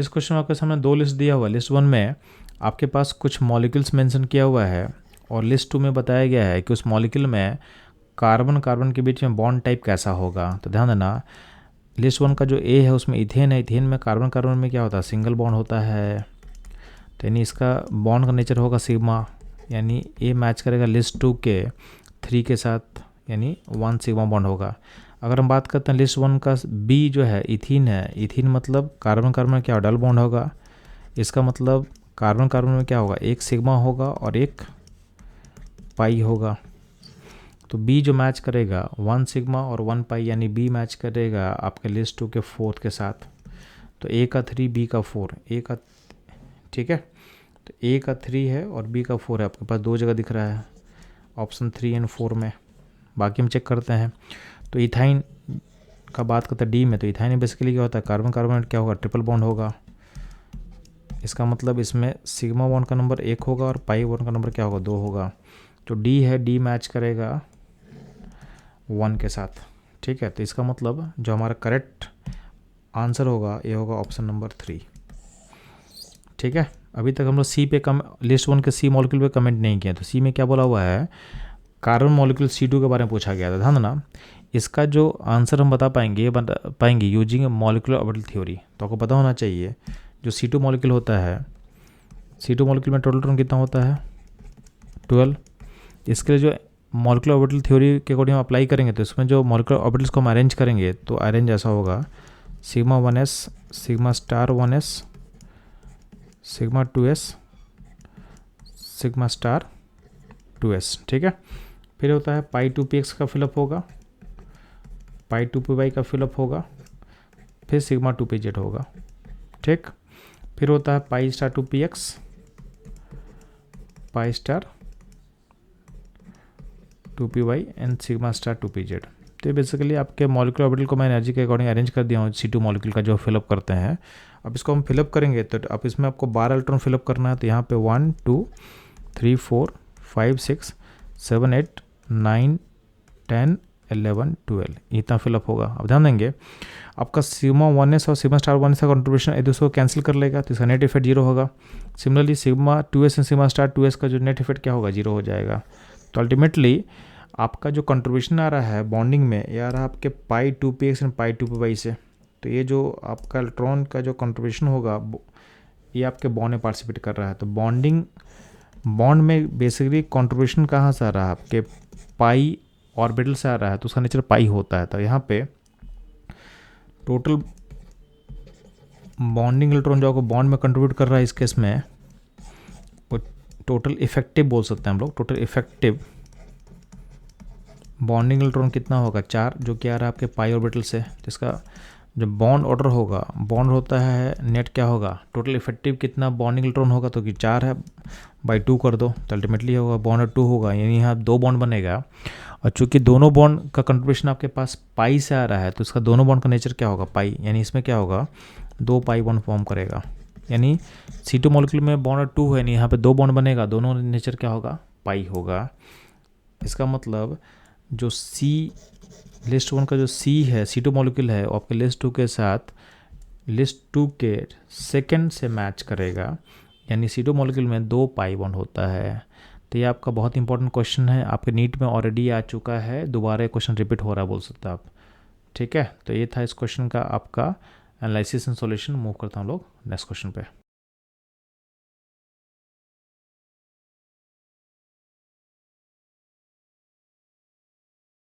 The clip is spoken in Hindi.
इस क्वेश्चन में आपके सामने दो लिस्ट दिया हुआ है। लिस्ट 1 में आपके पास कुछ मॉलिक्यूल्स मेंशन किया हुआ है और लिस्ट 2 में बताया गया है कि उस मॉलिक्यूल में कार्बन कार्बन के बीच में बॉन्ड टाइप कैसा होगा। तो ध्यान देना, लिस्ट 1 का जो ए है उसमें इथेन है। इथेन में कार्बन कार्बन में क्या होता है, सिंगल बॉन्ड होता है, तो यानी इसका बॉन्ड का नेचर होगा सिग्मा, यानी ए मैच करेगा लिस्ट 2 के 3 के साथ, यानी 1 सिग्मा बॉन्ड होगा। अगर हम बात करते हैं लिस्ट 1 का बी जो है इथीन है, इथीन मतलब कार्बन कार्बन में क्या डबल बॉन्ड होगा, इसका मतलब कार्बन कार्बन में क्या होगा, एक सिग्मा होगा और एक पाई होगा। तो बी जो मैच करेगा 1 सिग्मा और 1 पाई, यानी बी मैच करेगा आपके लिस्ट 2 के 4 के साथ। तो ए का 3 बी का 4, ए का, ठीक है, तो ए का 3 है और बी का 4 है। आपके पास दो जगह दिख रहा है, ऑप्शन 3 एंड 4 में। बाकी हम चेक करते हैं। तो इथाइन का बात करते हैं डी में, तो इथाइन में बेसिकली क्या होता है, कार्बन कार्बन क्या होगा, ट्रिपल बॉन्ड होगा। इसका मतलब इसमें सिग्मा बॉन्ड का नंबर 1 होगा और पाई बॉन्ड का नंबर क्या होगा, 2 होगा। जो डी है, डी मैच करेगा 1 के साथ, ठीक है। तो इसका मतलब जो हमारा करेक्ट आंसर होगा ये होगा ऑप्शन नंबर 3, ठीक है। अभी तक हम लोग सी पे लिस्ट 1 के सी मॉलिक्यूल पे कमेंट नहीं किया। तो सी में क्या बोला हुआ है, कार्बन मॉलिक्यूल C2 के बारे में पूछा गया था। ध्यान देना, इसका जो आंसर हम बता पाएंगे यूजिंग मॉलिक्यूलर ऑर्बिटल थ्योरी। तो आपको पता होना चाहिए जो C2 मॉलिक्यूल होता है, C2 मॉलिक्यूल में टोटल इलेक्ट्रॉन कितना होता है, 12। इसके लिए जो मॉलिक्यूलर ऑर्बिटल थ्योरी के अकॉर्डिंग हम अप्लाई करेंगे, तो इसमें जो मॉलिक्यूलर ऑर्बिटल्स को हम अरेंज करेंगे, तो अरेंज ऐसा होगा sigma 1s, sigma star 1s, sigma 2s, sigma star 2s, ठीक है। फिर होता है पाई 2px का फिलअप होगा, पाई 2py का फिलअप होगा, फिर सिग्मा 2pz होगा, ठीक। फिर होता है pi star 2px, pi star 2py and sigma star 2pz। तो ये बेसिकली आपके मॉलिक्यूलर ऑर्बिटल को मैं एनर्जी के अकॉर्डिंग अरेंज कर दिया हूँ C2 मॉलिक्यूल का जो फिलअप करते हैं। अब इसको हम फिलअप करेंगे तो अब इसमें आपको 12 इलेक्ट्रॉन फिलअप करना है। तो यहाँ पे 1 2 3 4 5 6 7 8 9 10 11 12 इतना फिलअप होगा। अब ध्यान देंगे आपका सिग्मा 1s और सिग्मा स्टार 1s का कंट्रीब्यूशन एक दूसरे को कैंसिल कर लेगा, तो इसका नेट इफेक्ट 0 होगा। Similarly sigma 2s and sigma star 2s का जो नेट इफेक्ट क्या होगा, 0 हो जाएगा। तो अल्टीमेटली आपका जो कंट्रीब्यूशन आ रहा है बॉन्डिंग में, ये आ रहा है आपके पाई 2px एंड पाई 2py से। तो ये जो आपका इलेक्ट्रॉन का जो कंट्रीब्यूशन होगा ये आपके बॉन्ड में पार्टिसिपेट कर रहा है। तो बॉन्ड में बेसिकली कंट्रीब्यूशन कहाँ से आ रहा है, आपके पाई ऑर्बिटल से आ रहा है, तो उसका नेचर पाई होता है। तो यहाँ पे टोटल बॉन्डिंग इलेक्ट्रॉन जो आपको बॉन्ड में कंट्रीब्यूट कर रहा है, इस केस में वो टोटल इफेक्टिव बोल सकते हैं हम लोग। टोटल इफेक्टिव बॉन्डिंग इलेक्ट्रॉन कितना होगा, 4, जो कि आ रहा है आपके पाई ऑर्बिटल से। जिसका जो बॉन्ड ऑर्डर होगा, बॉन्ड होता है नेट क्या होगा, टोटल इफेक्टिव कितना बॉन्डिंग इलेक्ट्रॉन होगा, तो कि 4 है बाई 2 कर दो, तो अल्टीमेटली होगा बॉन्ड 2 होगा, यानी यहाँ 2 बॉन्ड बनेगा। और चूंकि दोनों बॉन्ड का कंट्रीब्यूशन आपके पास पाई से आ रहा है, तो इसका दोनों बॉन्ड का नेचर क्या होगा, पाई, यानी इसमें क्या होगा 2 पाई बॉन्ड फॉर्म करेगा। यानी C2 मॉलिक्यूल में बॉन्ड 2 है, यानी यहाँ पे 2 बॉन्ड बनेगा, दोनों नेचर क्या होगा, पाई होगा। इसका मतलब जो लिस्ट 1 का जो है C2 मॉलिक्यूल है, वो आपके लिस्ट 2 के साथ लिस्ट 2 के सेकंड से मैच करेगा, यानी C2 मॉलिक्यूल में 2 पाई बॉन्ड होता है। तो ये आपका बहुत इंपॉर्टेंट क्वेश्चन है, आपके नीट में ऑलरेडी आ चुका है, दोबारा क्वेश्चन रिपीट हो रहा है बोल सकते हैं आप, ठीक है। तो ये था इस क्वेश्चन का आपका एनालिसिस एंड सॉल्यूशन। मूव करता हूँ लोग नेक्स्ट क्वेश्चन पे।